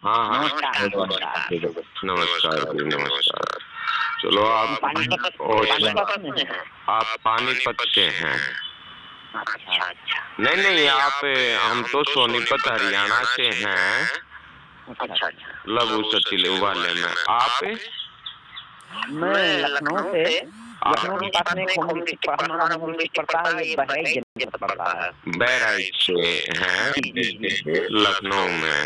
हाँ हाँ नमस्कार नमस्कार। नमस्कार जी नमस्कार। चलो आप पानीपत में है। आप पानीपत से हैं? अच्छा अच्छा। नहीं नहीं आप हम तो सोनीपत हरियाणा से हैं, अच्छा अच्छा। लघु सचिल वाले में। आप मैं लखनऊ से, लखनऊ के पास में एक हमारा होम डिस्ट्रिक्ट पड़ता है, ये बहराइच जनपद पड़ता है। बहराइच से हैं लखनऊ में।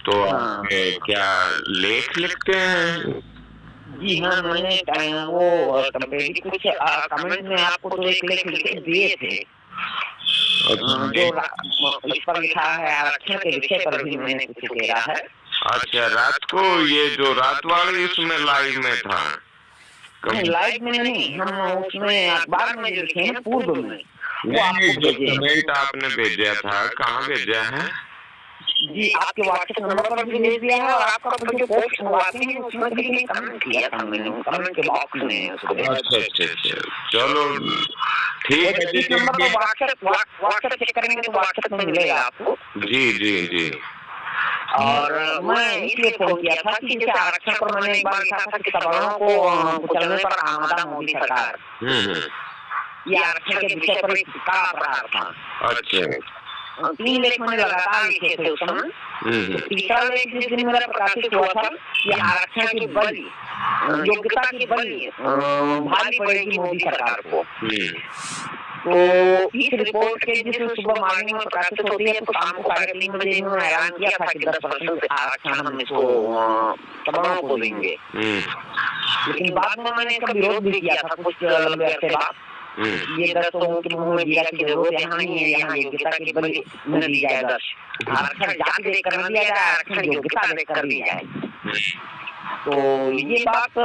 तो आप क्या लेख लिखते हैं? जी हाँ, मैंने वो कंपेटिव कुछ कमेंट में आपको तो एक लेख लिख के दिए थे, जो इस पर लिखा है आरक्षण के विषय पर भी मैंने कुछ कह है। अच्छा, रात को ये जो रात वाली उसमें लाइव में था? नहीं, लाइव में नहीं, हम उसमें अखबार में जो लिखे हैं पूर्व में, वो आपको भेजे। कमेंट आपने भेजा था, कहाँ भेजा है? जी, आपके व्हाट्सएप नंबर पर भी भेज दिया है, और आपका जो पोस्ट मंगवाते हैं उसमें भी कमेंट किया था मैंने, कमेंट के बॉक्स में उसको। अच्छा अच्छा अच्छा, चलो ठीक है। इस नंबर पर व्हाट्सएप चेक करेंगे तो व्हाट्सएप में मिलेगा आपको। जी जी जी। और मैं इसलिए फोन किया था कि जैसे आरक्षण पर मैंने एक बार लिखा था कि सवर्णों को कुचलने पर आमादा मोदी सरकार, ये आरक्षण के विषय पर एक का अपराध था। अच्छा, 3 लेख मैंने लगातार लिखे थे उस समय। तीसरा लेख जिस दिन मेरा प्रकाशित हुआ था, ये आरक्षण की बलि, योग्यता की बलि भारी पड़ेगी मोदी सरकार को। तो इस रिपोर्ट के जिस सुबह मॉर्निंग में प्रकाशित होती है, तो शाम को 3:30 बजे इन्होंने ऐलान किया था कि 10% आरक्षण हम इसको सवर्णों को देंगे। लेकिन बाद में मैंने इसका विरोध भी किया था कुछ लंबे अरसे बाद। ये 10 लोगों के मुंह में जीरा की जरूरत यहाँ नहीं है, यहाँ योग्यता की बलि न दी जाए। 10 आरक्षण जाति देकर न दिया जाए, आरक्षण योग्यता देकर दी जाए। तो ये बात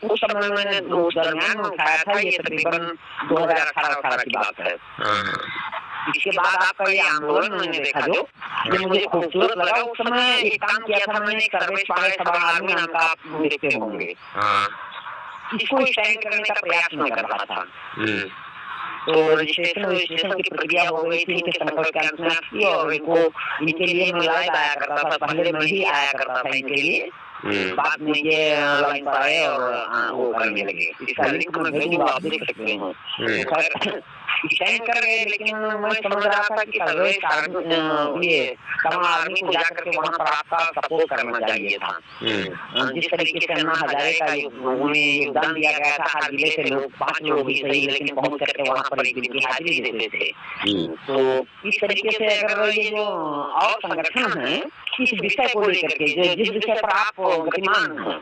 उस समय मैंने उस दरमियान में उठाया था, ये तकरीबन 2018 की बात है। इसके बाद आपका ये आंदोलन मैंने देखा जो ये मुझे खूबसूरत लगा। उस समय एक काम किया था मैंने, सर्वेश पांडे सभा आर्मी नाम का आप देखते होंगे, इसको स्टैंड करने का प्रयास मैं कर रहा था। तो रजिस्ट्रेशन की प्रक्रिया हो गई थी, इनके संपर्क कैंप में थी, और इनको इनके लिए मैं लाइव आया करता था, पहले मैं ही आया करता था इनके लिए। बाद में ये लाइन पर आए और वो करने लगे। इसका लिंक मैं भेजूंगा, आप देख सकते हैं। स्टैंड कर गए, लेकिन मैं समझ रहा था कि सर्वेश ये तमाम आर्मी को जाकर के वहाँ पर आपका सपोर्ट करना चाहिए था। जिस तरीके से अन्ना हजारे का उन्हें योगदान दिया गया था, हर जिले से लोग 5 लोग ही सही, लेकिन पहुँच करके वहाँ पर एक दिन की हाजिरी देते थे। तो इस तरीके से अगर ये जो और संगठन है, इस विषय को लेकर के जिस विषय पर आप गतिमान हैं,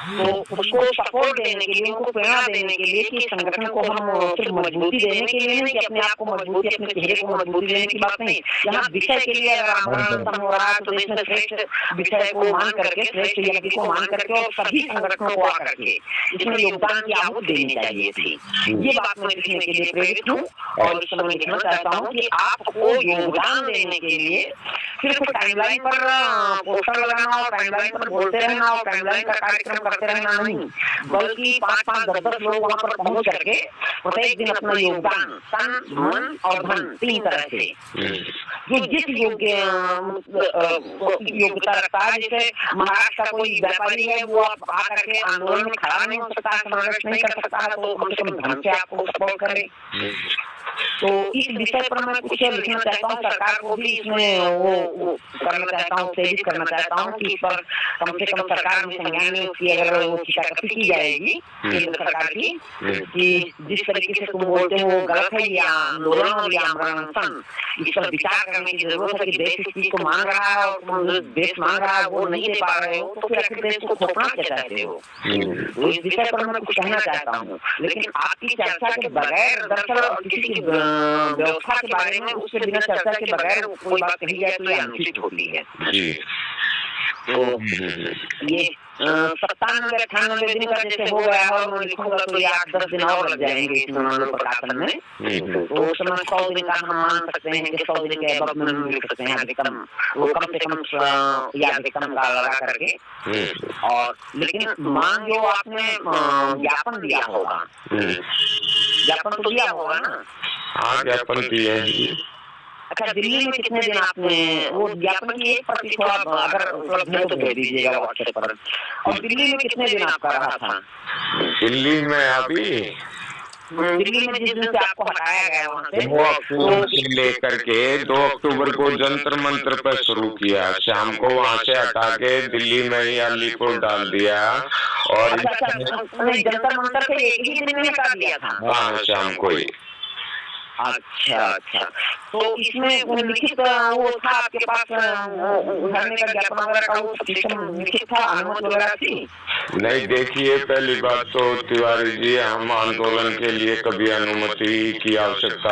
तो उसको सपोर्ट देने के लिए, उनको प्रेरणा देने के लिए कि संगठन को हम सिर्फ मजबूती देने के लिए नहीं, कि अपने आप को मजबूती, अपने चेहरे को मजबूती देने की बात नहीं, यहाँ विषय के लिए अगर आंदोलन हो रहा है तो देश में श्रेष्ठ विषय को मान करके, श्रेष्ठ यज्ञ को मान करके, और सभी संगठनों को आकर के इसमें योगदान की आहुति देनी चाहिए थी। ये बात मैं लिखने के लिए प्रेरित हूँ, और इस समय लिखना चाहता हूँ कि आपको योगदान देने के लिए सिर्फ टाइमलाइन पर पोस्टर लगाना और टाइमलाइन पर बोलते रहना और टाइमलाइन का कार्यक्रम करते रहना नहीं, बल्कि 5-5, 10-10 लोग वहाँ पर पहुँच करके प्रत्येक दिन अपना योगदान, तन, मन और धन, 3 तरह से, जो जिस योग्यता रखता है। जैसे महाराष्ट्र का कोई व्यापारी है, वो आप आकर के आंदोलन में खड़ा नहीं हो सकता, संघर्ष नहीं कर सकता है, तो कम से कम धन से आपको सपोर्ट करे। तो इस विषय पर मैं कुछ लिखना चाहता हूँ, सरकार को भी इसमें वो करना चाहता हूँ, प्रेरित करना चाहता हूँ कि इस पर कम से कम सरकार में संज्ञान में उसकी अगर वो शिकायत की जाएगी केंद्र सरकार की, कि जिस तरीके से तुम बोलते हो वो गलत है, ये आंदोलन और ये आंदोलन, इस पर विचार करने की जरूरत है कि देश इस चीज को मांग रहा है, और तुम देश मांग रहा है वो नहीं दे पा रहे हो, तो फिर आखिर देश को खोपना क्या चाहते हो। तो इस विषय पर मैं कुछ कहना चाहता हूँ, लेकिन आपकी चर्चा के बगैर, दरअसल किसी की व्यवस्था के बारे में उसके बिना चर्चा के बगैर कोई बात कही जाए तो ये अनुचित होती है। तो ये 97-98 दिन का जैसे हो गया है, और मैं लिखूंगा तो ये 8-10 दिन और लग जाएंगे इस प्रकाशन में। तो उस समय 100 दिन का हम मान सकते हैं कि 100 दिन के अब में लिख सकते हैं अधिकतम, वो कम से कम या अधिकतम का लगा करके। और लेकिन मान जो आपने ज्ञापन दिया होगा, ज्ञापन तो दिया होगा ना? हाँ, ज्ञापन दिया है। अच्छा, दिल्ली में कितने दिन आपने वो ज्ञापन की एक प्रति थोड़ा अगर उपलब्ध है तो दे दीजिएगा व्हाट्सएप पर। और दिल्ली में कितने दिन आपका रहा था? दिल्ली में अभी दिल्ली में जिस दिन से आपको हटाया गया वहाँ से 2 अक्टूबर से लेकर के 2 अक्टूबर को जंतर मंतर पर शुरू किया, शाम को वहाँ से हटा के दिल्ली में ही अलीपुर डाल दिया। और अच्छा, नहीं, जंतर मंतर से एक ही दिन में हटा दिया था। हाँ, शाम को ही। अच्छा अच्छा, तो इसमें लिखित वो था आपके पास धरने का ज्ञापन वगैरह का वो सिस्टम लिखित था, अनुमति वगैरह थी? नहीं, देखिए पहली बात तो तिवारी जी, हम आंदोलन के लिए कभी अनुमति की आवश्यकता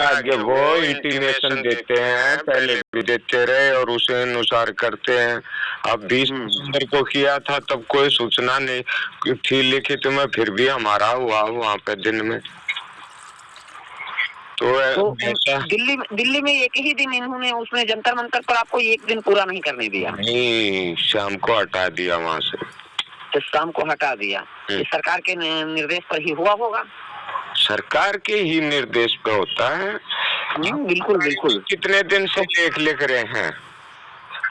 आगे वो इंटीमेशन देते हैं, पहले भी देते रहे और उसे अनुसार करते हैं। अब 20 दिसंबर को किया था तब कोई सूचना नहीं थी लिखित में, फिर भी हमारा हुआ वहाँ पे दिन में। तो दिल्ली में एक ही दिन इन्होंने उसमें जंतर मंतर पर आपको एक दिन पूरा नहीं करने दिया? नहीं, शाम को हटा दिया वहाँ से। तो शाम को हटा दिया, सरकार के निर्देश पर ही हुआ होगा? सरकार के ही निर्देश पे होता है। बिल्कुल बिल्कुल। कितने दिन से लेख लिख रहे हैं?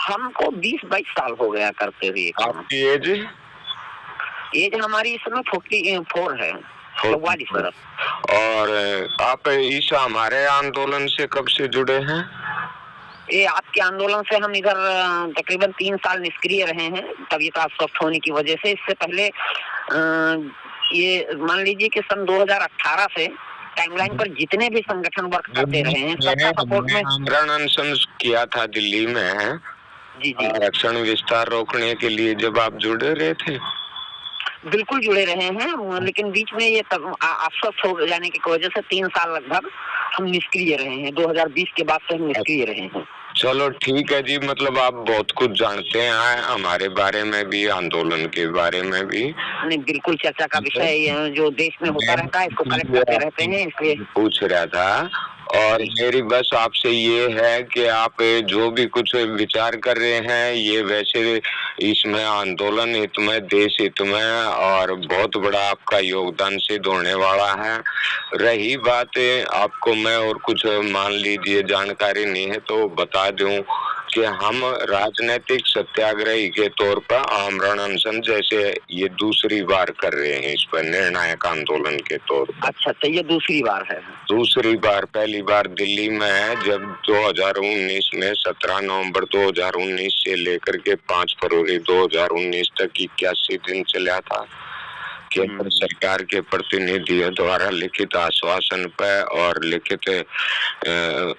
हमको 20-22 साल हो गया करते हुए। आपकी एज हमारी इस समय 44 है, 44 वर्ष। और आप इस हमारे आंदोलन से कब से जुड़े हैं? ये आपके आंदोलन से हम इधर तकरीबन 3 साल निष्क्रिय रहे हैं, तबीयत अस्वस्थ होने की वजह से। इससे पहले ये मान लीजिए कि सन 2018 से टाइमलाइन पर जितने भी संगठन वर्क करते रहे हैं सबका सपोर्ट में आमरण अनशन किया था दिल्ली में जी जी आरक्षण विस्तार रोकने के लिए, जब आप जुड़े रहे थे। बिल्कुल जुड़े रहे हैं, लेकिन बीच में ये अस्वस्थ हो जाने की वजह से 3 साल लगभग हम निष्क्रिय रहे हैं। 2020 के बाद से हम निष्क्रिय रहे हैं। चलो ठीक है जी, मतलब आप बहुत कुछ जानते हैं हमारे बारे में भी, आंदोलन के बारे में भी। नहीं, बिल्कुल चर्चा का विषय जो देश में होता रहता है इसको कलेक्ट करते रहते हैं, इसलिए पूछ रहा था। और मेरी बस आपसे ये है कि आप जो भी कुछ विचार कर रहे हैं ये वैसे इसमें आंदोलन हित में, देश हित में और बहुत बड़ा आपका योगदान सिद्ध होने वाला है। रही बात आपको मैं और कुछ मान लीजिए जानकारी नहीं है तो बता दूं कि हम राजनीतिक सत्याग्रही के तौर पर आमरण अनशन जैसे ये दूसरी बार कर रहे हैं, इस पर निर्णायक आंदोलन के तौर पर। अच्छा, तो ये दूसरी बार है? दूसरी बार, पहली बार दिल्ली में है जब 2019 में 17 नवंबर 2019 से लेकर के 5 फरवरी 2019 तक 81 दिन चला था। केंद्र सरकार के प्रतिनिधियों द्वारा लिखित आश्वासन पे और लिखित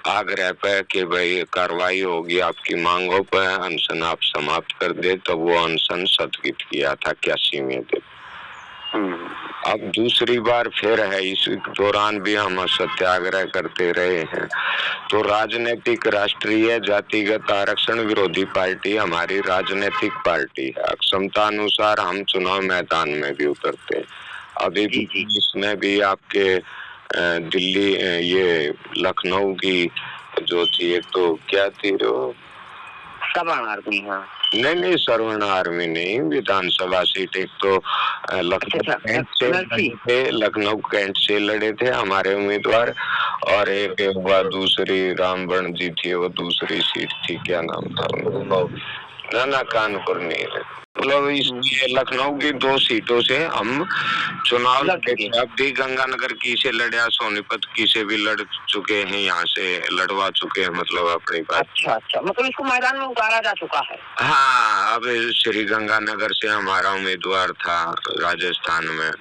आग्रह पे कि भाई कार्रवाई होगी आपकी मांगों पे, अनशन आप समाप्त कर दे, तो वो अनशन स्थगित किया था 81वें दिन। अब दूसरी बार फिर है, इस दौरान भी हम सत्याग्रह करते रहे हैं। तो राजनीतिक राष्ट्रीय जातिगत आरक्षण विरोधी पार्टी हमारी राजनीतिक पार्टी है। अक्षमता अनुसार हम चुनाव मैदान में भी उतरते हैं। अभी भी इसमें भी आपके दिल्ली ये लखनऊ की जो थी, एक तो क्या थी श्रवण आर्मी? हाँ, नहीं श्रवण आर्मी नहीं, विधानसभा सीट एक तो लखनऊ कैंट से लड़े थे हमारे उम्मीदवार, और एक हुआ दूसरी रामबन जी थी, वो दूसरी सीट थी, क्या नाम था? ना कानपुर नहीं, मतलब इस लखनऊ की 2 सीटों से हम चुनाव लड़े। अब भी गंगानगर की से लड़े, सोनीपत की से भी लड़ चुके हैं, यहाँ से लड़वा चुके हैं, मतलब अपनी बात। अच्छा, मतलब इसको मैदान में उतारा जा चुका है? हाँ, अब श्री गंगानगर से हमारा उम्मीदवार था राजस्थान में।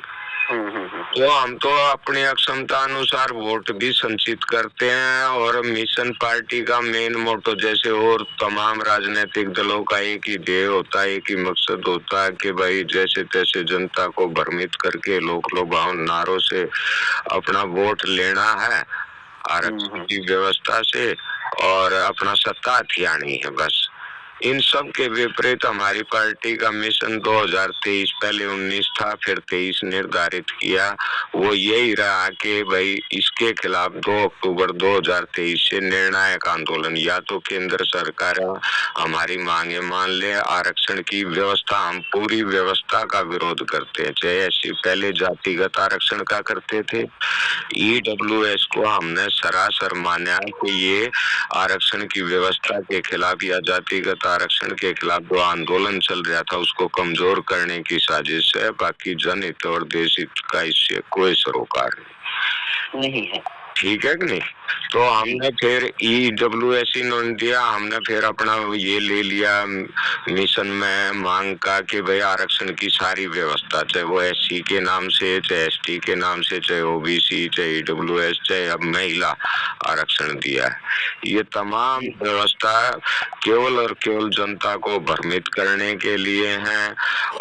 तो हम तो अपनी अक्षमता अनुसार वोट भी संचित करते हैं, और मिशन पार्टी का मेन मोटो जैसे और तमाम राजनीतिक दलों का एक ही ध्येय होता है, एक ही मकसद होता है कि भाई जैसे तैसे जनता को भ्रमित करके लोक लुभावन नारों से अपना वोट लेना है आरक्षण की व्यवस्था से, और अपना सत्ता हथियानी है बस। इन सब के विपरीत हमारी पार्टी का मिशन 2023 पहले 19 था, फिर 23 निर्धारित किया। वो यही रहा कि भाई इसके खिलाफ 2 अक्टूबर 2023 से निर्णायक आंदोलन, या तो केंद्र सरकार हमारी मांगे मान ले, आरक्षण की व्यवस्था, हम पूरी व्यवस्था का विरोध करते हैं। चाहे ऐसी पहले जातिगत आरक्षण का करते थे, EWS को हमने सरासर माना कि ये आरक्षण की व्यवस्था के खिलाफ या जातिगत आरक्षण के खिलाफ जो आंदोलन चल रहा था उसको कमजोर करने की साजिश है। बाकी जनहित और देश हित का इससे कोई सरोकार नहीं है। ठीक है कि नहीं? तो हमने फिर EWS इन्होंने दिया, हमने फिर अपना ये ले लिया मिशन में मांग का कि भाई आरक्षण की सारी व्यवस्था, चाहे वो SC के नाम से, चाहे ST के नाम से, चाहे OBC, चाहे EWS, चाहे अब महिला आरक्षण दिया है। ये तमाम व्यवस्था केवल और केवल जनता को भ्रमित करने के लिए हैं,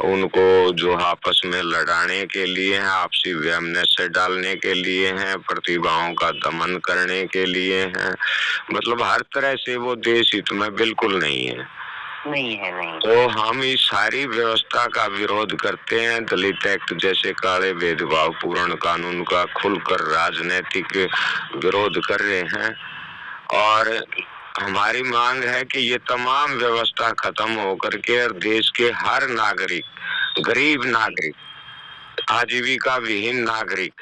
उनको जो आपस में लड़ाने के लिए हैं, आपसी वैमनस्य डालने के लिए हैं, प्रतिभाओं का दमन करने के लिए हैं। मतलब हर तरह से वो देश हित में बिल्कुल नहीं है। नहीं। तो हम इस सारी व्यवस्था का विरोध करते हैं। दलित एक्ट जैसे काले भेदभाव पूर्ण कानून का खुलकर राजनीतिक विरोध कर रहे हैं, और हमारी मांग है कि ये तमाम व्यवस्था खत्म होकर के देश के हर नागरिक, गरीब नागरिक, आजीविका विहीन नागरिक,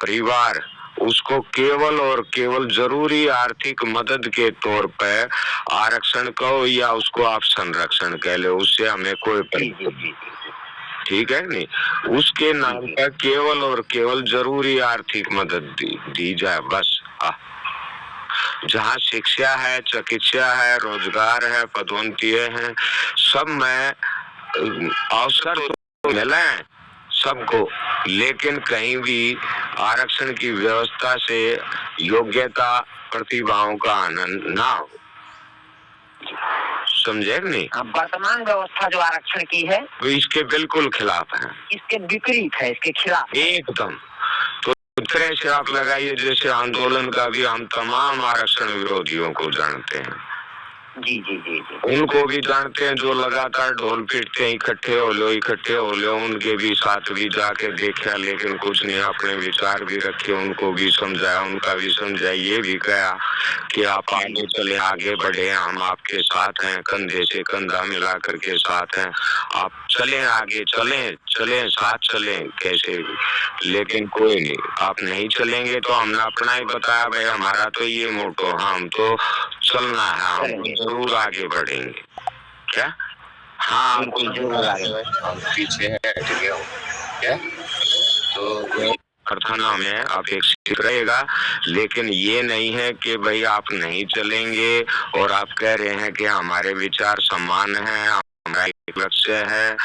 परिवार, उसको केवल और केवल जरूरी आर्थिक मदद के तौर पर आरक्षण कहो या उसको आप संरक्षण कह लो, उससे हमें कोई ठीक है नहीं, उसके नाम पर केवल और केवल जरूरी आर्थिक मदद दी जाए बस। जहाँ शिक्षा है, चिकित्सा है, रोजगार है, पदोन्नति है, सब में अवसर तो मिले सबको, लेकिन कहीं भी आरक्षण की व्यवस्था से योग्यता प्रतिभाओं का आनंद ना हो। समझे नहीं? वर्तमान व्यवस्था जो आरक्षण की है वो इसके बिल्कुल खिलाफ है, इसके विपरीत है, इसके खिलाफ एकदम। तो तरह से आप लगाइए जैसे आंदोलन का भी हम तमाम आरक्षण विरोधियों को जानते हैं। जी। उनको भी जानते हैं जो लगातार ढोल पीटते हैं इकट्ठे हो लो, उनके भी साथ भी जाके देखा, लेकिन कुछ नहीं, अपने विचार भी रखे, उनको भी समझाया, उनका भी समझाया, ये भी कहा कि आप आगे चले, आगे बढ़े, हम आपके साथ हैं, कंधे से कंधा मिला करके साथ हैं, आप चलें, आगे चलें साथ चलें कैसे भी, लेकिन कोई नहीं, आप नहीं चलेंगे तो हमने अपना ही बताया भाई हमारा तो ये मोटो, हम तो चलना है, हम जरूर आगे बढ़ेंगे। क्या? हाँ, जरूर आगे हम पीछे है क्या? तो प्रार्थना में अपेक्षित रहेगा, लेकिन ये नहीं है कि भाई आप नहीं चलेंगे और आप कह रहे हैं कि हमारे विचार समान हैं, हमारा एक लक्ष्य है,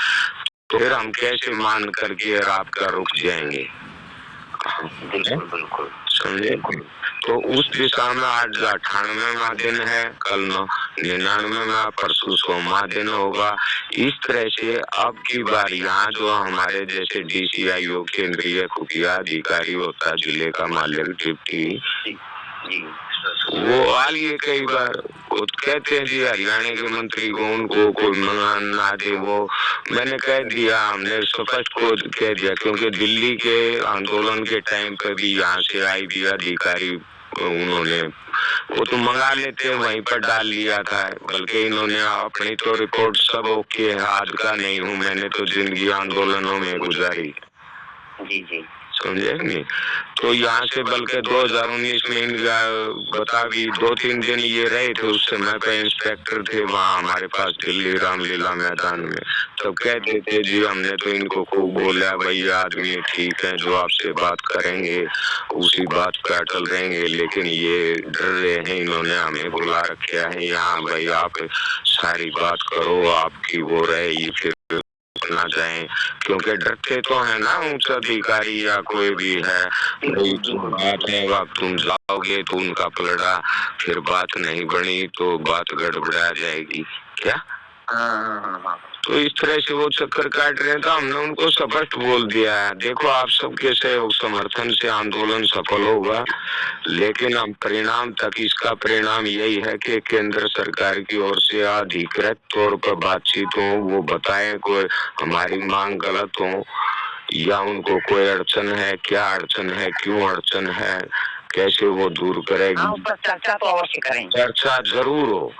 तो फिर हम कैसे मान करके आपका रुक जाएंगे? बिल्कुल समझे? तो उस दिशा में आज 98वां दिन है, कल 99वां, परसों 100वां दिन होगा। इस तरह से अब की बार यहाँ जो हमारे जैसे DCIO केंद्रीय खुफिया अधिकारी होता है, जिले का मालिक डिप्टी, वो आलिए कई बार वो कहते हैं जी हरियाणा के मंत्री को उनको कोई ना दे, वो मैंने कह दिया, हमने स्पष्ट को कह दिया, क्योंकि दिल्ली के आंदोलन के टाइम पे भी यहाँ से आई भी अधिकारी, उन्होंने वो तो मंगा लेते हैं, वहीं पर डाल लिया था, बल्कि इन्होंने अपनी तो रिपोर्ट सब ओके है, आज का नहीं हूँ, मैंने तो जिंदगी आंदोलनों में गुजारी। जी समझे नहीं? तो यहाँ से बल्कि 2019 में इनका बता भी 2-3 दिन ये रहे थे, उस समय पे इंस्पेक्टर थे वहाँ हमारे पास दिल्ली रामलीला मैदान में, तब कहते थे जी हमने तो इनको खूब बोला भाई आदमी ठीक है, जो आपसे बात करेंगे उसी बात पे अटल रहेंगे, लेकिन ये डर रहे हैं, इन्होंने हमें बुला रखा है यहाँ, भाई आप सारी बात करो, आपकी वो रहे फिर ना जाए, क्योंकि डरते तो है ना उच्च अधिकारी या कोई भी है, बात है अब तुम जाओगे तो उनका पलड़ा, फिर बात नहीं बनी तो बात गड़बड़ा जाएगी। क्या? हाँ। तो इस तरह से वो चक्कर काट रहे हैं। तो हमने उनको स्पष्ट बोल दिया है, देखो आप सबके सहयोग समर्थन से आंदोलन सफल होगा, लेकिन हम परिणाम तक, इसका परिणाम यही है कि केंद्र सरकार की ओर से अधिकृत तौर पर बातचीत हो, वो बताएं कोई हमारी मांग गलत हो या उनको कोई अड़चन है, क्या अड़चन है, क्यों अड़चन है, कैसे वो दूर करेगी। उस पर चर्चा तो अवश्य करें, चर्चा जरूर हो,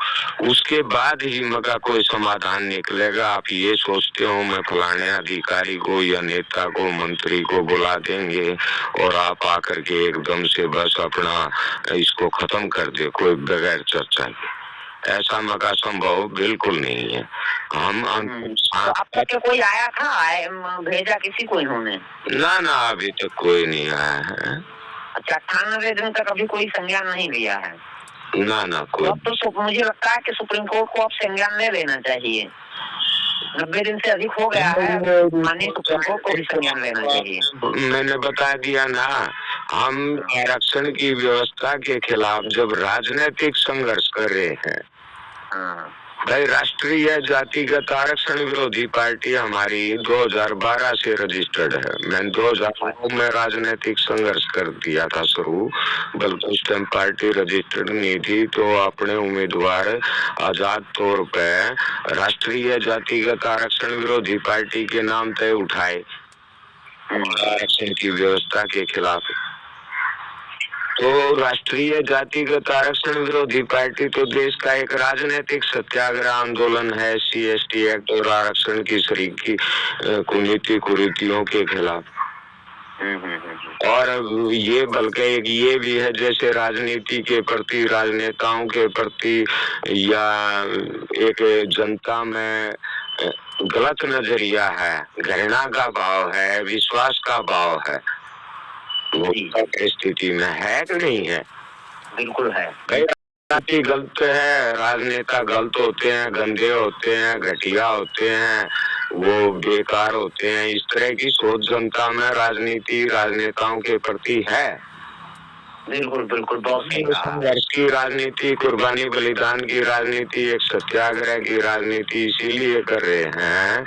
उसके बाद ही मगा कोई समाधान निकलेगा। आप ये सोचते हो मैं फलाने अधिकारी को या नेता को, मंत्री को बुला देंगे और आप आकर के एकदम से बस अपना इसको खत्म कर दे कोई बगैर चर्चा के, ऐसा मगा संभव बिल्कुल नहीं है। हम तो अब तक कोई आया था, भेजा किसी को इन्होंने? ना अभी तक कोई नहीं आया है। अच्छा, 98 दिन तक अभी कोई संज्ञान नहीं लिया है? ना कोई। अब तो मुझे लगता है कि सुप्रीम कोर्ट को अब संज्ञान ले लेना चाहिए। 90 दिन से अधिक हो गया है, माननीय सुप्रीम कोर्ट को भी संज्ञान लेना चाहिए। मैंने बता दिया ना, हम आरक्षण की व्यवस्था के खिलाफ जब राजनीतिक संघर्ष कर रहे हैं, भाई राष्ट्रीय जातिगत आरक्षण विरोधी पार्टी हमारी 2012 से रजिस्टर्ड है। मैंने 2009 में राजनीतिक संघर्ष कर दिया था शुरू, बल्कि उस टाइम पार्टी रजिस्टर्ड नहीं थी, तो अपने उम्मीदवार आजाद तौर पे राष्ट्रीय जातिगत आरक्षण विरोधी पार्टी के नाम तय उठाए आरक्षण की व्यवस्था के खिलाफ। तो राष्ट्रीय जातिगत आरक्षण विरोधी पार्टी तो देश का एक राजनीतिक सत्याग्रह आंदोलन है SC/ST एक्ट और आरक्षण की शरीकी कुनीति कुरीतियों के खिलाफ। और ये बल्कि एक ये भी है, जैसे राजनीति के प्रति, राजनेताओं के प्रति या एक जनता में गलत नजरिया है, घृणा का भाव है, विश्वास का भाव है, स्थिति में है कि नहीं है? बिल्कुल है। राजनीति गलत है, राजनेता गलत होते हैं, गंदे होते हैं, घटिया होते हैं, वो बेकार होते हैं, इस तरह की सोच जनता में राजनीति राजनेताओं के प्रति है। बिल्कुल बहुत संघर्ष की राजनीति, कुर्बानी बलिदान की राजनीति, एक सत्याग्रह की राजनीति इसीलिए कर रहे हैं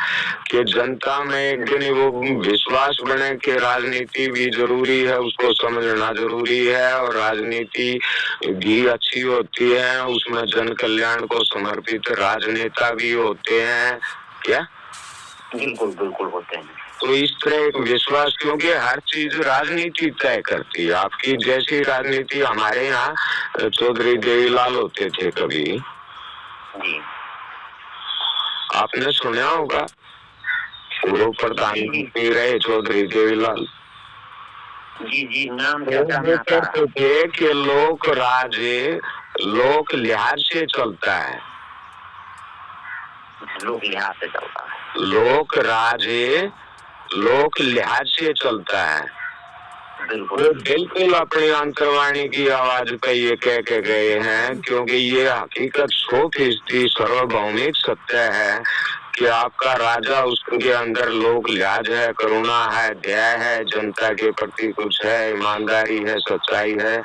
कि जनता में एक दिन वो विश्वास बने कि राजनीति भी जरूरी है, उसको समझना जरूरी है, और राजनीति भी अच्छी होती है, उसमें जन कल्याण को समर्पित राजनेता भी होते हैं। क्या? बिल्कुल होते हैं। तो इस तरह एक विश्वास, क्योंकि हर चीज राजनीति तय करती है। आपकी जैसी राजनीति, हमारे यहाँ चौधरी देवीलाल होते थे कभी, आपने सुना होगा, पूर्व प्रधानमंत्री रहे चौधरी देवीलाल जी नाम कहते थे कि लोक राज्य लोक लिहाज से चलता है, लोक लिहाज से चलता है, लोक राज्य लोक लिहाज से चलता है। बिल्कुल अपनी अंतर्वाणी की आवाज पे ये कह के गए हैं, क्योंकि ये हकीकत 100% सार्वभौमिक सत्य है कि आपका राजा, उसके अंदर लोक लिहाज है, करुणा है, दया है, जनता के प्रति कुछ है, ईमानदारी है, सच्चाई है,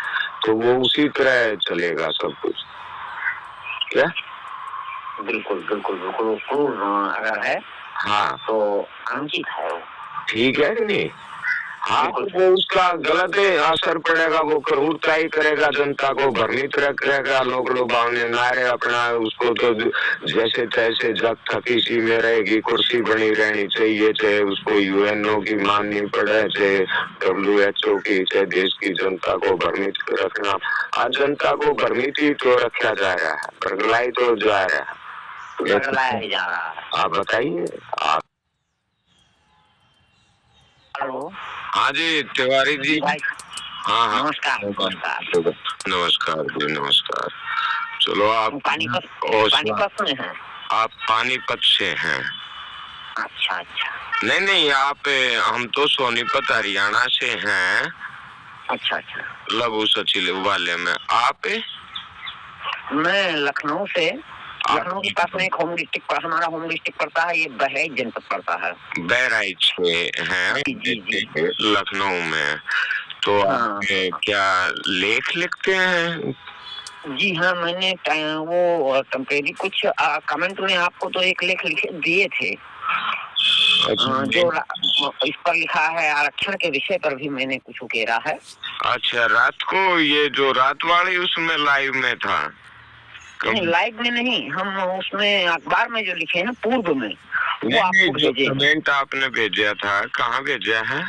तो वो उसी तरह चलेगा सब कुछ। क्या? बिल्कुल अगर है हाँ तो अनुचित है वो, ठीक है कि नहीं? हाँ, वो उसका गलत असर पड़ेगा, वो क्रूरता ही करेगा, जनता को भ्रमित रखेगा, लोग लुभावने नारे अपना, उसको तो जैसे तैसे जब थकी सी में रहेगी, कुर्सी बनी रहनी चाहिए, चाहे उसको UNO की माननी पड़े, चाहे WHO की, चाहे देश की जनता को भ्रमित रखना। आज जनता को भ्रमित ही तो रखा जा रहा है, प्रगलाई तो जा रहा है, आप बताइए आप। हेलो, हाँ जी तिवारी जी। हाँ नमस्कार जी, नमस्कार। चलो आप पानीपत में हैं? आप पानीपत से हैं? अच्छा नहीं आप, हम तो सोनीपत हरियाणा से हैं। अच्छा लघु सचिल वाले में। आप? मैं लखनऊ से, लखनऊ के पास में एक होम डिस्ट्रिक्ट पर, हमारा होम डिस्ट्रिक्ट पड़ता है, ये बहराइच जनपद पड़ता है। बहराइच में हैं? जी। लखनऊ में। तो आप क्या लेख लिखते हैं? जी हाँ, मैंने वो टेम्परेरी कुछ कमेंट में आपको तो एक लेख लिखे दिए थे। जो इस पर लिखा है आरक्षण के विषय पर भी मैंने कुछ उकेरा है। अच्छा, रात को ये जो रात वाली उसमें लाइव में था? नहीं, लाइव में नहीं, हम उसमें अखबार में जो लिखे हैं पूर्व में वो आपको जो भेजे। कमेंट आपने भेजा था कहाँ भेजा है?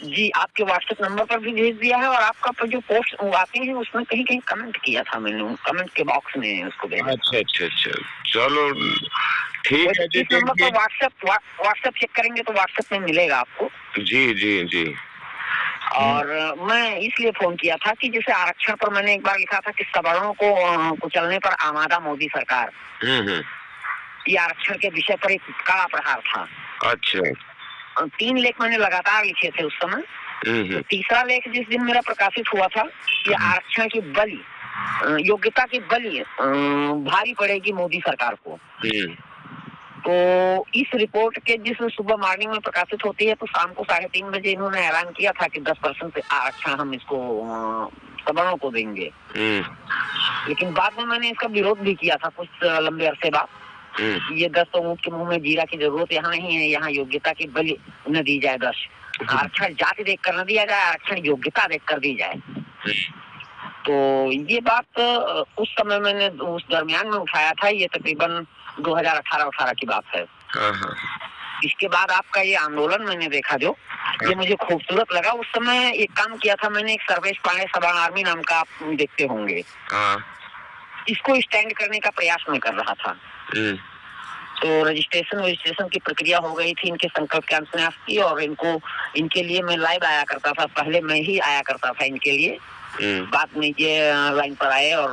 जी, आपके व्हाट्सएप नंबर पर भी भेज दिया है और आपका जो पोस्ट आते हैं उसमें कहीं कहीं कमेंट किया था मैंने, कमेंट के बॉक्स में उसको भेजा। अच्छा अच्छा अच्छा, चलो ठीक है। इस नंबर पर व्हाट्सएप चेक करेंगे तो व्हाट्सएप में मिलेगा आपको। जी जी जी। और मैं इसलिए फोन किया था कि जैसे आरक्षण पर मैंने एक बार लिखा था कि सवर्णों को कुचलने पर आमादा मोदी सरकार। ये आरक्षण के विषय पर एक कड़ा प्रहार था। अच्छा, 3 लेख मैंने लगातार लिखे थे उस समय। तो तीसरा लेख जिस दिन मेरा प्रकाशित हुआ था, ये आरक्षण की बलि, योग्यता की बलि भारी पड़ेगी मोदी सरकार को। तो इस रिपोर्ट के जिस सुबह मॉर्निंग में प्रकाशित होती है तो शाम को 3:30 बजे इन्होंने ऐलान किया था कि 10% आरक्षण हम इसको सवर्णों को देंगे। लेकिन बाद में मैंने इसका विरोध भी किया था कुछ लंबे अरसे बाद। ये 10 तो ऊँट के मुंह में जीरा की जरूरत यहाँ नहीं है, यहाँ योग्यता की बलि न दी जाए। 10 आरक्षण जाति देख कर न दिया जाए, आरक्षण योग्यता देख कर दी जाए। तो ये बात उस समय मैंने उस दरमियान में उठाया था। ये तकरीबन 2018 की बात है। इसके बाद आपका ये आंदोलन मैंने देखा जो ये मुझे खूबसूरत लगा। उस समय एक काम किया था मैंने, एक सर्वेश पांडे सवर्ण आर्मी नाम का आप देखते होंगे, इसको स्टैंड करने का प्रयास मैं कर रहा था। तो रजिस्ट्रेशन की प्रक्रिया हो गई थी, इनके संकल्प के अनुसार की, और इनके लिए मैं लाइव आया करता था। पहले मैं ही आया करता था इनके लिए, बाद में ये लाइन पर आए और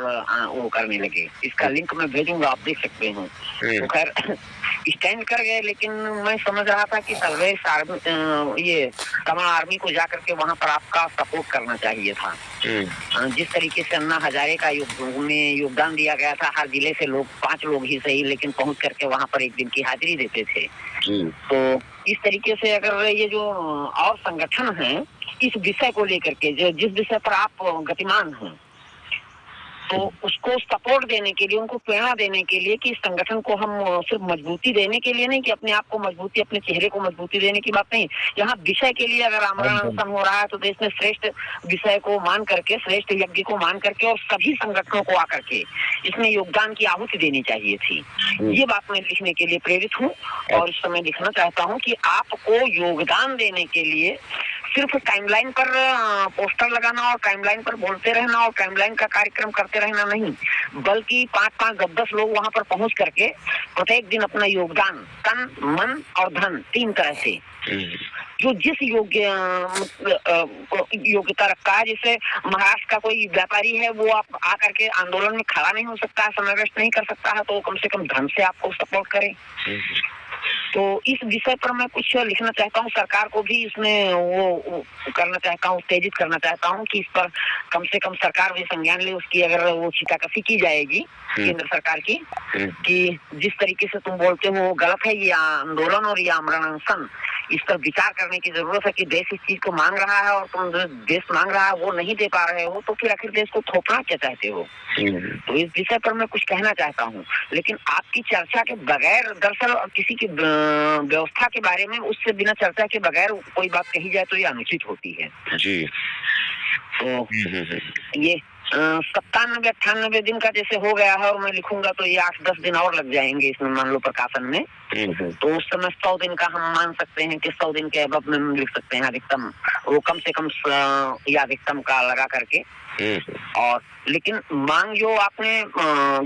वो करने लगे। इसका लिंक मैं भेजूंगा, आप देख सकते हैं। तो खैर स्टैंड कर गए, लेकिन मैं समझ रहा था कि सर्वेश आर्मी, ये कमल आर्मी को जाकर के वहां पर आपका सपोर्ट करना चाहिए था। जिस तरीके से अन्ना हजारे का योगदान दिया गया था, हर जिले से लोग 5 लोग ही सही लेकिन पहुंच करके वहां पर एक दिन की हाजिरी देते थे। तो इस तरीके से अगर ये जो और संगठन है इस विषय को लेकर के, जो जिस विषय पर आप गतिमान हैं, तो उसको सपोर्ट देने के लिए, उनको प्रेरणा देने के लिए कि इस संगठन को हम सिर्फ मजबूती देने के लिए नहीं, कि अपने आप को मजबूती, अपने चेहरे को मजबूती देने की बात नहीं, यहाँ विषय के लिए अगर आमरण अनशन हो रहा है तो देश में श्रेष्ठ विषय को मान करके, श्रेष्ठ यज्ञ को मान करके और सभी संगठनों को आकर के इसमें योगदान की आहुति देनी चाहिए थी। ये बात मैं लिखने के लिए प्रेरित हूँ और इस समय लिखना चाहता हूँ कि आपको योगदान देने के लिए सिर्फ टाइमलाइन पर पोस्टर लगाना और टाइमलाइन पर बोलते रहना और टाइमलाइन का कार्यक्रम करते रहना नहीं, बल्कि 5-5, 10-10 लोग वहां पर पहुंच करके प्रत्येक दिन अपना योगदान, तन, मन और धन, 3 तरह से, जो जिस योग्यता रखता है। जैसे महाराष्ट्र का कोई व्यापारी है, वो आप आकर के आंदोलन में खड़ा नहीं हो सकता है, समय वेस्ट नहीं कर सकता है, तो कम से कम धन से आपको सपोर्ट करे। तो इस विषय पर मैं कुछ लिखना चाहता हूँ, सरकार को भी इसमें वो करना चाहता हूँ, उत्तेजित करना चाहता हूँ कि इस पर कम से कम सरकार भी संज्ञान ले, उसकी अगर वो छिताकशी की जाएगी केंद्र सरकार की, कि जिस तरीके से तुम बोलते हो गलत है ये आंदोलन और ये आमरण अनशन, इस पर विचार करने की जरूरत है कि देश इस चीज को मांग रहा है और तुम देश मांग रहा है वो नहीं दे पा रहे हो, तो फिर आखिर देश को थोपना क्या चाहते हो। तो इस विषय पर मैं कुछ कहना चाहता हूँ, लेकिन आपकी चर्चा के बगैर, दरअसल किसी की व्यवस्था के बारे में उससे बिना चर्चा के बगैर कोई बात कही जाए तो ये अनुचित होती है जी। तो ये 97-98 दिन का जैसे हो गया है और मैं लिखूंगा तो ये 8-10 दिन और लग जाएंगे इसमें, मान लो प्रकाशन में। तो उस समय 100 दिन का हम मान सकते हैं कि 100 दिन के अबव में हम लिख सकते हैं अधिकतम, वो कम से कम या अधिकतम का लगा करके। और लेकिन मांग जो आपने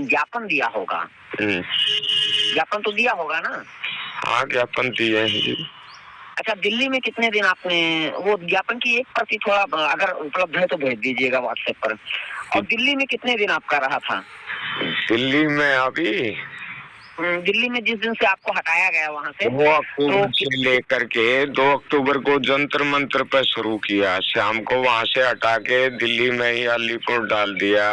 ज्ञापन दिया होगा, ज्ञापन तो दिया होगा ना? हाँ, ज्ञापन दिया है। अच्छा, दिल्ली में कितने दिन आपने वो ज्ञापन की एक प्रति थोड़ा अगर उपलब्ध है तो भेज दीजिएगा व्हाट्सएप पर। और दिल्ली में कितने दिन आपका रहा था? दिल्ली में अभी दिल्ली में जिस दिन से आपको हटाया गया वहाँ से, 2 अक्टूबर से लेकर के 2 अक्टूबर को जंतर मंतर पे शुरू किया, शाम को वहाँ से हटा के दिल्ली में ही अलीपुर डाल दिया।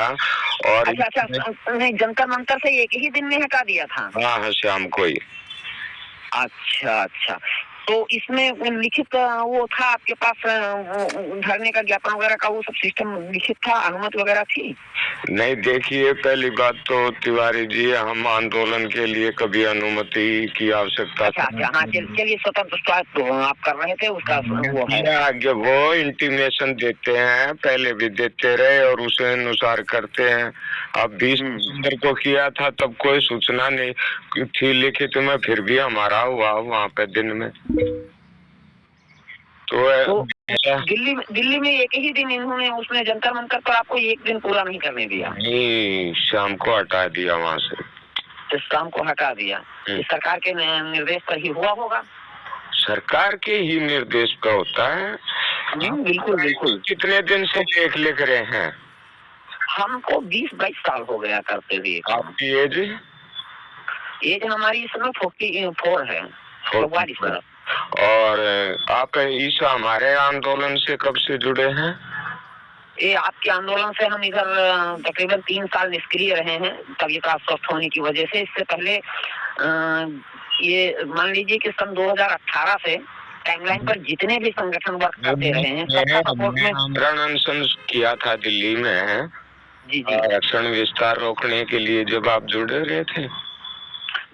और अच्छा नहीं, जंतर मंतर से एक ही दिन में हटा दिया था? हाँ, शाम को ही। अच्छा, तो इसमें लिखित वो था आपके पास धरने का ज्ञापन वगैरह का वो सब सिस्टम लिखित था, अनुमति वगैरह थी? नहीं, देखिए पहली बात तो तिवारी जी, हम आंदोलन के लिए कभी अनुमति की आवश्यकता अच्छा अच्छा, हाँ चलिए, स्वतंत्र स्वास्थ्य आप कर रहे थे उसका वो है आगे वो इंटीमेशन देते हैं, पहले भी देते रहे और उसे अनुसार करते हैं। अब 20 दिसंबर को किया था तब कोई सूचना नहीं थी लिखित में, फिर भी हमारा हुआ वहाँ पे दिन में। तो दिल्ली में एक ही दिन इन्होंने उसने जंतर मंतर पर आपको एक दिन पूरा नहीं करने दिया? नहीं, शाम को हटा दिया वहाँ से। तो शाम को हटा दिया, सरकार के निर्देश पर ही हुआ होगा? सरकार के ही निर्देश पर होता है। बिल्कुल बिल्कुल। कितने दिन से लेख लिख रहे हैं? हमको 20-22 साल हो गया करते हुए। आपकी एज हमारी इस समय 44 है, 44 साल। और आप इस हमारे आंदोलन से कब से जुड़े हैं? ये आपके आंदोलन से हम इधर तकरीबन 3 साल निष्क्रिय रहे हैं तबीयत अस्वस्थ होने की वजह से। इससे पहले ये मान लीजिए कि सन 2018 से टाइमलाइन पर जितने भी संगठन वर्क करते रहे हैं सबका सपोर्ट में आमरण अनशन किया था दिल्ली में। जी जी, आरक्षण विस्तार रोकने के लिए जब आप जुड़े रहे थे?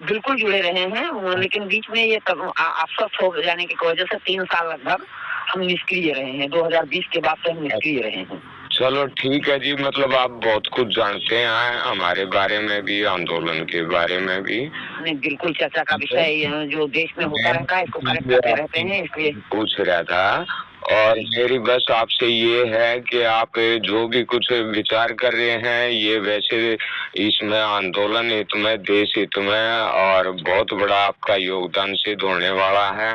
बिल्कुल जुड़े रहे हैं, लेकिन बीच में ये अस्वस्थ हो जाने की वजह से 3 साल लगभग हम निष्क्रिय रहे हैं। 2020 के बाद से हम निष्क्रिय रहे हैं। चलो ठीक है जी, मतलब आप बहुत कुछ जानते हैं हमारे बारे में भी, आंदोलन के बारे में भी। नहीं, बिल्कुल चर्चा का विषय जो देश में होता रहता है इसको करेक्ट करते रहते हैं, इसलिए पूछ रहा था। और मेरी बस आपसे ये है कि आप जो भी कुछ विचार कर रहे हैं ये वैसे इसमें आंदोलन हित में, देश हित में और बहुत बड़ा आपका योगदान सिद्ध होने वाला है।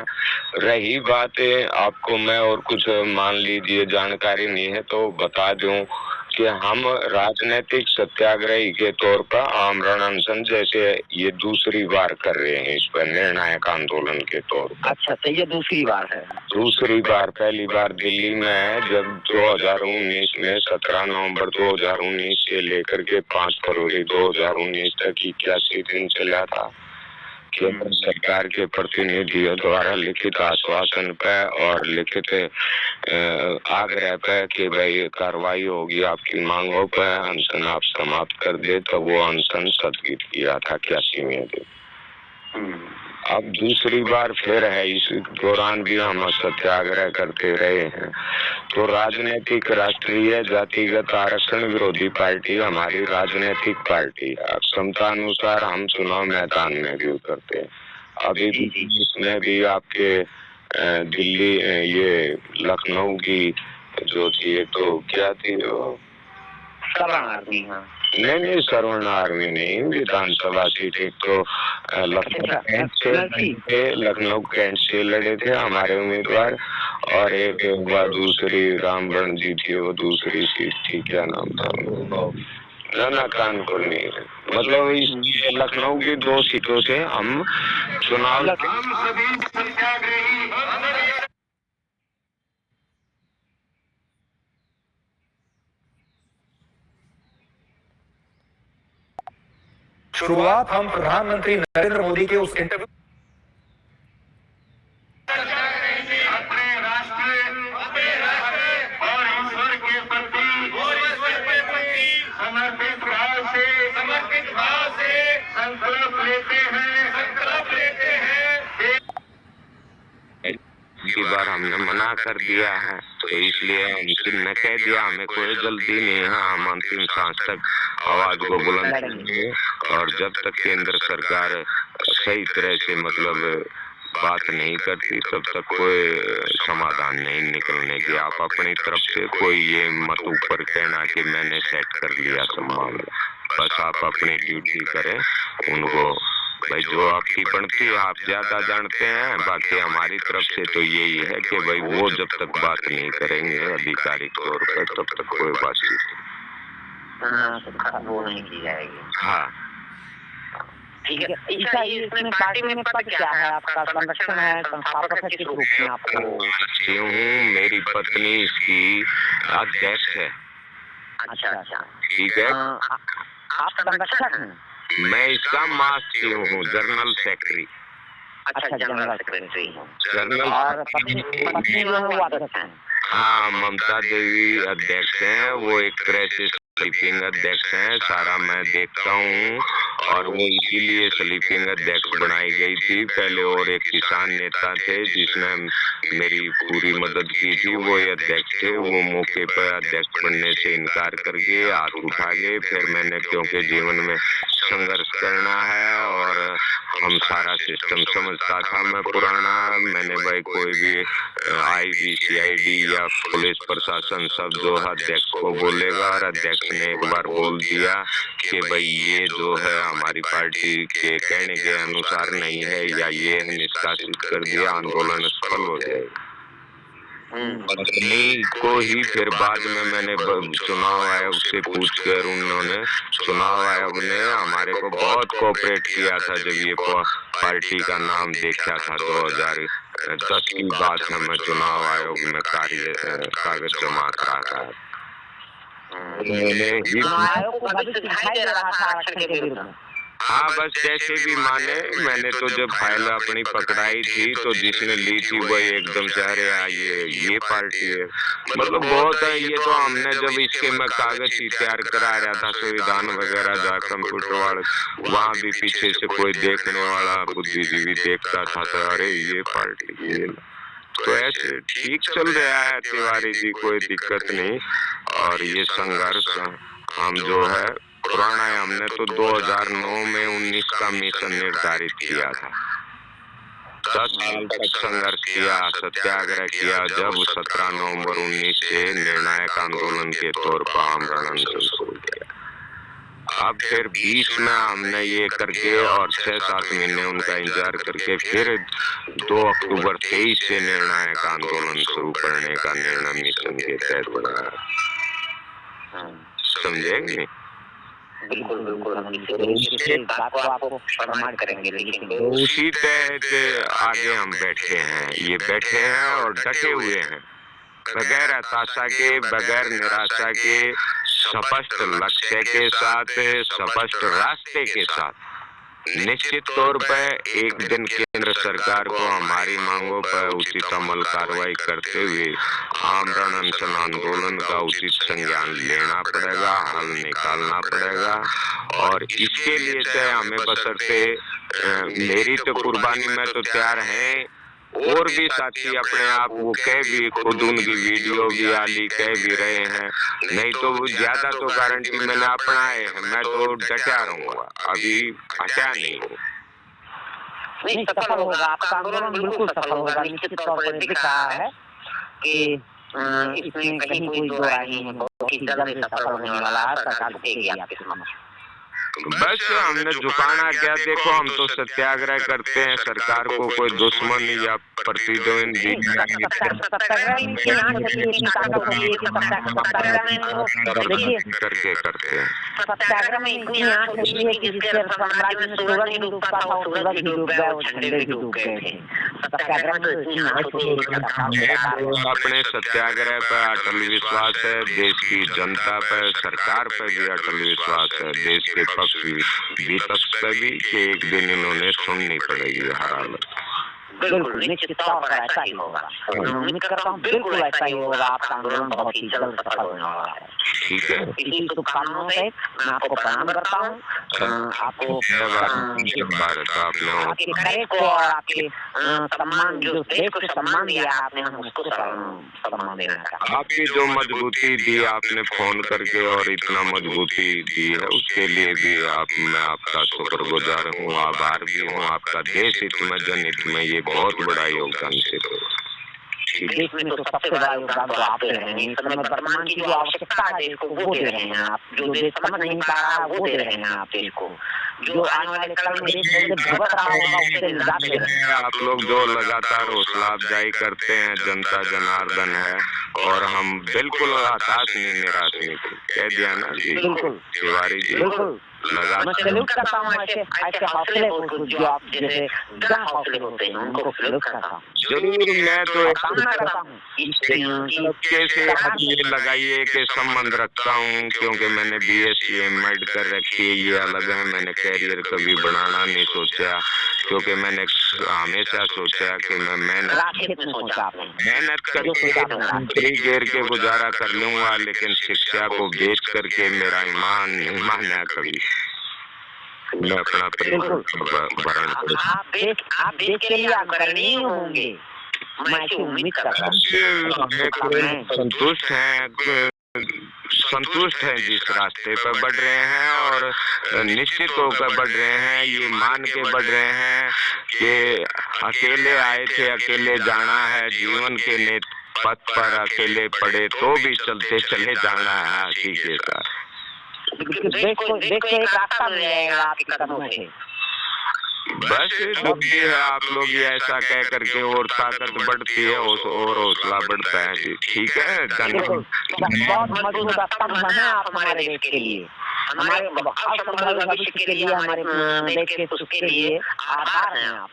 रही बात आपको मैं और कुछ मान लीजिए जानकारी नहीं है तो बता दूं कि हम राजनीतिक सत्याग्रही के तौर पर आमरण अनशन जैसे ये दूसरी बार कर रहे हैं इस पर निर्णायक आंदोलन के तौर पर। अच्छा, तो ये दूसरी बार है? दूसरी बार। पहली बार दिल्ली में जब 2019 में 17 नवंबर 2019 से लेकर के 5 फरवरी 2019 तक 81 दिन चला था। केंद्र सरकार के प्रतिनिधियों द्वारा लिखित आश्वासन पे और लिखित आग्रह पे कि भाई कार्रवाई होगी आपकी मांगों पे, अनशन आप समाप्त कर दे, तो वो अनशन स्थगित किया था 81वें दिन। अब दूसरी बार फिर है, इस दौरान भी हम सत्याग्रह करते रहे हैं। तो राजनीतिक राष्ट्रीय जातिगत आरक्षण विरोधी पार्टी हमारी राजनीतिक पार्टी है। क्षमता अनुसार हम चुनाव मैदान में भी उतरते हैं। अभी इसमें भी आपके दिल्ली ये लखनऊ की जो थी तो क्या थी वो नहीं श्रवण आर्मी नहीं, विधानसभा सीट एक तो लखनऊ कैंट से लड़े थे हमारे उम्मीदवार, और एक दूसरी रामबन जी थी, वो दूसरी सीट थी, क्या नाम था, ना कानपुर नहीं, मतलब इस लखनऊ की 2 सीटों से हम चुनाव शुरुआत हम प्रधानमंत्री नरेंद्र मोदी के उस इंटरव्यू अपने राष्ट्र और ईश्वर के प्रति समर्पित भाव से संकल्प लेते हैं। की बार हमने मना कर दिया है तो इसलिए हमने कह दिया हमें कोई जल्दी नहीं है, हम अंतिम सांस तक आवाज को बुलंद करेंगे और जब तक केंद्र सरकार सही तरह से मतलब बात नहीं करती तब तक कोई समाधान नहीं निकलने की। आप अपनी तरफ से कोई ये मत ऊपर कहना कि मैंने सेट कर लिया सब मामला, बस आप अपनी ड्यूटी करें। उनको भाई जो आपकी बनती है आप ज्यादा जानते हैं, बाकी हमारी तरफ से तो यही है कि भाई वो जब तक बात नहीं करेंगे आधिकारिक तौर पर तब तक कोई बातचीत वो नहीं की जाएगी। हाँ ठीक है। इसमें पार्टी में पद क्या है आपका? संरक्षण है, संस्थापक है, किस रूप में आपको? मेरी पत्नी इसकी अध्यक्ष है। अच्छा ठीक है। आप संरक्षक हैं? मैं इसका महासचिव हूँ, जनरल सेक्रेटरी। अच्छा, जनरल सेक्रेटरी हैं। जनरल और पत्नी जो है वो अध्यक्ष हैं। हाँ, ममता देवी अध्यक्ष हैं, वो एक क्राइसिस स्लीपिंग अध्यक्ष हैं, सारा मैं देखता हूँ। और वो इसीलिए स्लीपिंग अध्यक्ष बनाई गई थी। पहले और एक किसान नेता थे जिसने मेरी पूरी मदद की थी, वो अध्यक्ष थे। वो मौके पर अध्यक्ष बनने से इनकार कर गए, हाथ उठा गए। फिर मैंने, क्योंकि जीवन में संघर्ष करना है और हम सारा सिस्टम समझता था मैं पुराना, मैंने भाई कोई भी IB CID या पुलिस प्रशासन सब जो अध्यक्ष को बोलेगा, और अध्यक्ष ने एक बार बोल दिया कि भाई ये जो है हमारी पार्टी के कहने के अनुसार नहीं है या ये निष्कासित कर दिया, आंदोलन सफल हो जाएगा। पत्नी को ही फिर बाद में मैंने चुनाव आयोग से पूछ कर, उन्होंने चुनाव आयोग ने हमारे को बहुत कोऑपरेट किया था। जब ये पार्टी का नाम देखा था 2010 की बात है, मैं चुनाव आयोग में कागज जमा करा था। आयोग को भविष्य दिखाई दे रहा था आरक्षण के विरुद्ध में। हाँ, बस जैसे भी माने, मैंने तो जब फाइल अपनी पकड़ाई थी तो जिसने ली थी वही एकदम से अरे ये पार्टी है, मतलब बहुत है ये। तो हमने जब इसके मैं कागज ही तैयार करा रहा था, संविधान वगैरह जहाँ कंप्यूटर वाले, वहाँ भी पीछे से कोई देखने वाला बुद्धिजीवी देखता था तो अरे ये पार्टी ये। तो ऐसे ठीक चल रहा है तिवारी जी, कोई दिक्कत नहीं। और ये संघर्ष हम जो है पुराना है, हमने तो 2009 में 19 का मिशन निर्धारित किया था। 10 साल तक संघर्ष किया, सत्याग्रह किया। जब 17 नवंबर 19 से निर्णायक आंदोलन के तौर पर आमरण शुरू किया। अब फिर 20 में हमने ये करके और 6-7 महीने उनका इंतजार करके फिर 2 अक्टूबर 23 से निर्णायक आंदोलन शुरू करने का निर्णय मिशन के तहत बनाया। समझेंगे? बिल्कुल बिल्कुल, हम इस बात को आपको प्रमाण करेंगे। लेकिन उसी तहत आगे हम बैठे हैं, ये बैठे हैं और डटे हुए हैं, बगैर हताशा के, बगैर निराशा के, स्पष्ट लक्ष्य के साथ, स्पष्ट रास्ते के साथ। निश्चित तौर पर एक दिन केंद्र सरकार को हमारी मांगों पर उचित अमल कार्रवाई करते हुए आमरण अनशन आंदोलन का उचित संज्ञान लेना पड़ेगा, हल निकालना पड़ेगा। और इसके लिए चाहे हमें बशर्ते मेरी तो कुर्बानी में तो तैयार है, और भी साथी अपने आप वो कह भी, खुद उनकी वीडियो भी आली कह भी रहे हैं, नहीं तो ज्यादा तो गारंटी मैंने अपनाए है, मैं तो डटा रहूंगा, अभी हटा नहीं हूँ। नहीं, सफल होगा आपका आंदोलन, बिल्कुल सफल होगा। निश्चित तौर पर दिख रहा है कि इसमें कहीं कोई दो राय नहीं है, बहुत ही जल्द सफल होने वाला है। सरकार झुकेगी आपके समक्ष। बस हमने झुकाना क्या, देखो हम तो सत्याग्रह करते हैं, सरकार को कोई दुश्मन या प्रतिद्वंदी करके करते हैं। सत्याग्रह में इतनी आंच होती है कि जिससे साम्राज्य में सूरज ही डूबता था, वो सूरज ही डूब गया, वो झंडे भी डूब गए थे। सत्याग्रह में इतनी आंच होती है। अपने सत्याग्रह पर अटल विश्वास है, देश की जनता पर, सरकार पर भी अटल विश्वास है, देश के पक्ष विपक्ष पर भी, कि एक दिन इन्होंने सुननी पड़ेगी हर हालत। बिल्कुल निश्चित तौर पर ऐसा ही होगा। उम्मीद करता हूँ बिल्कुल ऐसा ही होगा। आपका आंदोलन बहुत ही जल्द सफल होने वाला है। ठीक है, इसी शुभकामनाओं से मैं आपको प्रणाम करता हूँ। आपको भारत आपके खड़े को और आपके सम्मान, जो देश को सम्मान दिया आपने, हम उसको सम्मान देना चाहते हैं। आपकी जो मजबूती दी आपने फोन करके और इतना मजबूती दी है, उसके लिए भी मैं आपका शुक्रगुजार हूँ, आभार भी हूँ। आपका देश हित में, जनहित में ये बहुत बड़ा योगदान सिद्ध हुआ। देश में तो सबसे बड़ा योगदान तो आप दे रहे हैं। इस समय वर्तमान की जो आवश्यकता है देश को, वो दे रहे हैं आप। जो देश समझ नहीं पा रहा है, वो दे रहे हैं आप देश को। जो आने वाले कल में देश भुगत रहा होगा, उससे निजात दे रहे हैं आप लोग। जो लगातार हौसला अफजाई करते हैं, जनता जनार्दन है, और हम बिल्कुल हताश नहीं, निराश नहीं। कह दिया ना जी तिवारी जी, बिल्कुल। मैं सैल्यूट करता हूँ ऐसे हौसले को, जो आप जैसे हौसले होते हैं, उनको सैल्यूट करता हूँ। जरूर, मैं तो कामना करता हूँ कैसे हाथ ये लगाइए के संबंध रखता हूँ, क्योंकि मैंने BSc MAd कर रखी है, ये अलग है। मैंने कैरियर कभी बनाना नहीं सोचा, क्योंकि मैंने हमेशा सोचा कि मैं मेहनत राष्ट्रहित में सोचा आपने। करके नौकरी घेर के गुजारा कर लूंगा, लेकिन शिक्षा को बेच करके मेरा ईमान नहीं माना कभी। मैं अपना भरण आप देश के लिए आदरणीय होंगे, मैं ऐसी उम्मीद करता हूँ। संतुष्ट हैं जिस रास्ते पर बढ़ रहे हैं, और निश्चित होकर बढ़ रहे हैं, ये मान के बढ़ रहे हैं कि अकेले आए थे अकेले जाना है, जीवन के नेत पथ पर अकेले पड़े तो भी चलते चले जाना है आशी के साथ। देश को एक रास्ता मिल जाएगा आपके कदमों से। बस दुखी है आप लोग ये ऐसा कह करके, और ताकत बढ़ती है और हौसला बढ़ता है जी। ठीक है, बहुत मजबूत स्तंभ है आप हमारे देश के लिए, हमारे भविष्य के लिए, हमारे देश के सुख के लिए आधार हैं आप।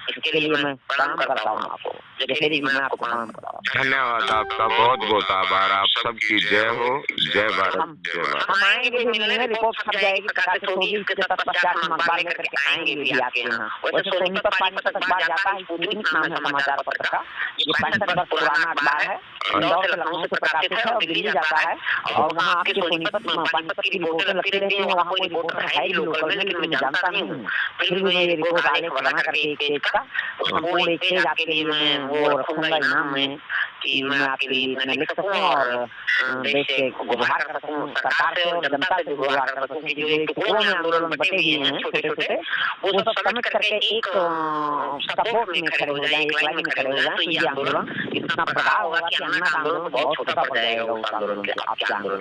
इसके लिए मैं प्रणाम करता हूँ आपको, जैसे भी मैं आपको प्रणाम करता हूँ। धन्यवाद आपका, बहुत बहुत आभार। आप सबकी जय हो, जय भारत, जय भारत। हम आएंगे भी मिलने, रिपोर्ट छप जाएगी, प्रकाशित होगी, इसके तत्पश्चात हम अखबार लेकर के आएंगे भी आपके यहाँ। वैसे सोनीपत पानीपत अखबार जाता है, स्पुतनिक नाम है समाचार पत्र का, ये 65 वर्ष पुराना अखबार है, इंदौर से लखनऊ से प्रकाशित है और दिल्ली जाता है, और वहाँ आपके सोनीपत पानीपत की रिपोर्टें लगती रहती है। वहाँ कोई रिपोर्टर है ही लोकल में, लेकिन मैं जानता नहीं हूँ, फिर भी मैं ये रिपोर्ट आलेख बना करके एक पेज का संपूर्ण एक पेज आपके लिए मैं वो रखूंगा इनाम में, कि मैं आपके लिए इतना लिख सकूं और देश से गुहार कर सकूं, सरकार से और जनता से गुहार कर सकूं कि जो एक टुकड़ों में आंदोलन बटे हुए हैं छोटे छोटे, वो सब समेट करके एक सपोर्ट में खड़े हो जाए, एक लाइन में खड़े हो जाए, तो ये आंदोलन इतना प्रभाव होगा कि अन्ना का आंदोलन बहुत छोटा पड़ जाएगा उस आंदोलन के, आपके आंदोलन।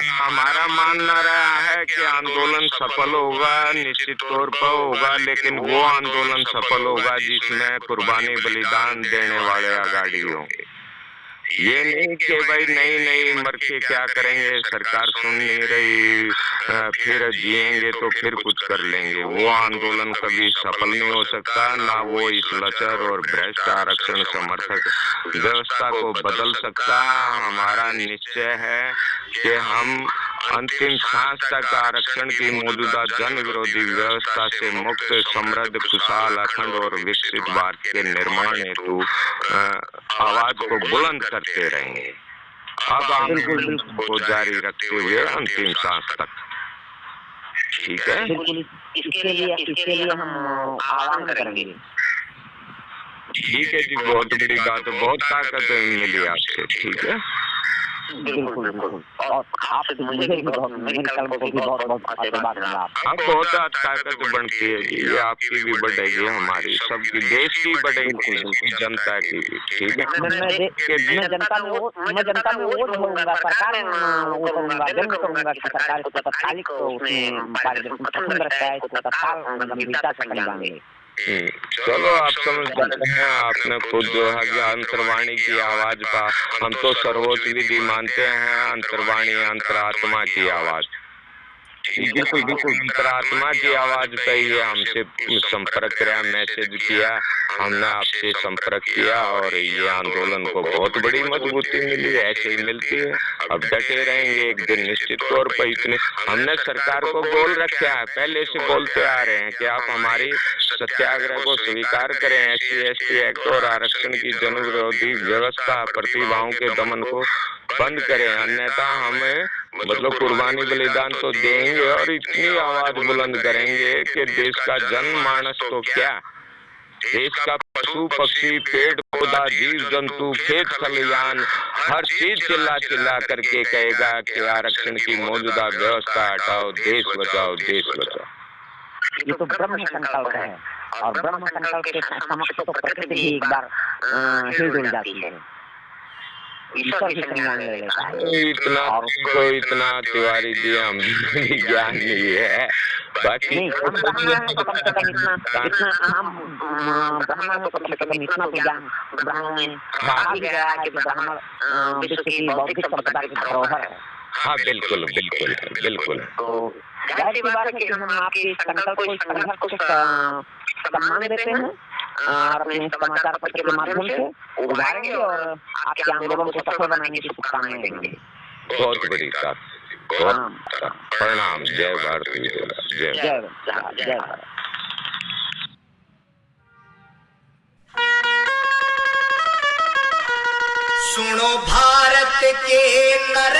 हमारा मानना रहा है कि आंदोलन सफल होगा, निश्चित तौर पर होगा, लेकिन वो आंदोलन सफल होगा जिसमें कुर्बानी बलिदान देने वाले आगाड़ी होंगे। ये नहीं कि भाई नहीं मर के क्या करेंगे, सरकार सुन नहीं रही, फिर जिएंगे तो फिर कुछ कर लेंगे। वो आंदोलन कभी सफल नहीं हो सकता, ना वो इस लचर और भ्रष्ट आरक्षण समर्थक व्यवस्था को बदल सकता। हमारा निश्चय है कि हम अंतिम सांस तक आरक्षण की मौजूदा जन विरोधी व्यवस्था से मुक्त, समृद्ध, खुशहाल, अखंड और विकसित भारत के निर्माण हेतु आवाज को बुलंद करते रहेंगे। अब आंदोलन को जारी रखते हुए अंतिम सांस तक। ठीक है, इसके लिए हम आह्वान करेंगे। ठीक है जी, बहुत बड़ी बात, बहुत ताकत मिली आपसे। ठीक है, बिल्कुल। और आपसे मुझे भी बहुत, मेरे कलम को भी बहुत आशीर्वाद मिला। अब बहुत ताकत बढ़ती है जी, आपकी भी बढ़ेगी, हमारी सबकी, देश की बढ़ेगी, जनता की भी। ठीक है, मैं जनता में वो होऊंगा, सरकार वो करूंगा, जन्म करूंगा कि सरकार को तत्कालिक उसमें पसंद रखता है, इसको तत्काल गंभीरता से निभाएंगे। चलो, आप समझदार हैं, आपने खुद जो है कि अंतर्वाणी की आवाज का, हम तो सर्वोच्च विधि मानते हैं अंतर्वाणी, अंतरात्मा की आवाज। बिल्कुल अंतरात्मा की आवाज पे ही हमसे संपर्क किया, मैसेज किया, हमने आपसे संपर्क किया, और ये आंदोलन को बहुत बड़ी मजबूती मिली, ऐसे ही मिलती है। अब डटे रहेंगे, एक दिन निश्चित तौर पर इतने, हमने सरकार को बोल रखा है, पहले से बोलते आ रहे हैं कि आप हमारी सत्याग्रह को स्वीकार करें, SC/ST एक्ट और आरक्षण की जन विरोधी व्यवस्था, प्रतिभाओं के दमन को बंद करें, अन्यथा हमें मतलब कुर्बानी बलिदान तो देंगे और इतनी आवाज बुलंद करेंगे कि देश का जनमानस तो क्या, देश का पशु पक्षी, पेड़ पौधा, जीव जंतु, खेत खलिहान, हर चीज चिल्ला करके कहेगा कि आरक्षण की मौजूदा व्यवस्था हटाओ, देश बचाओ, देश बचाओ। ये तो ब्रह्म संकल्प है, और ब्रह्म संकल्प के समक्ष तो प्रकृति भी एक बार हिल जाती है, ईश्वर भी संज्ञान ले लेता है। इतना तिवारी जी हम ज्ञान नहीं है, बाकी हम ब्राह्मण हैं तो कम से कम इतना हम ब्राह्मण को कम से कम इतना तो ज्ञान ब्राह्मण में कहा भी गया है कि ब्राह्मण विश्व की बौद्धिक संपदा की धरोहर है। हाँ, बिल्कुल। तो जाहिर सी बात है कि हम आपके संकल्प को, संघर्ष को सम्मान देते हैं और अपने समाचार पत्र के माध्यम से उभारेंगे और आपके आंदोलन को सफल बनाने की शुभकामनाएं देंगे। बहुत बड़ी बात, बहुत प्रणाम। जय भारत, जय भारत। सुनो भारत के नर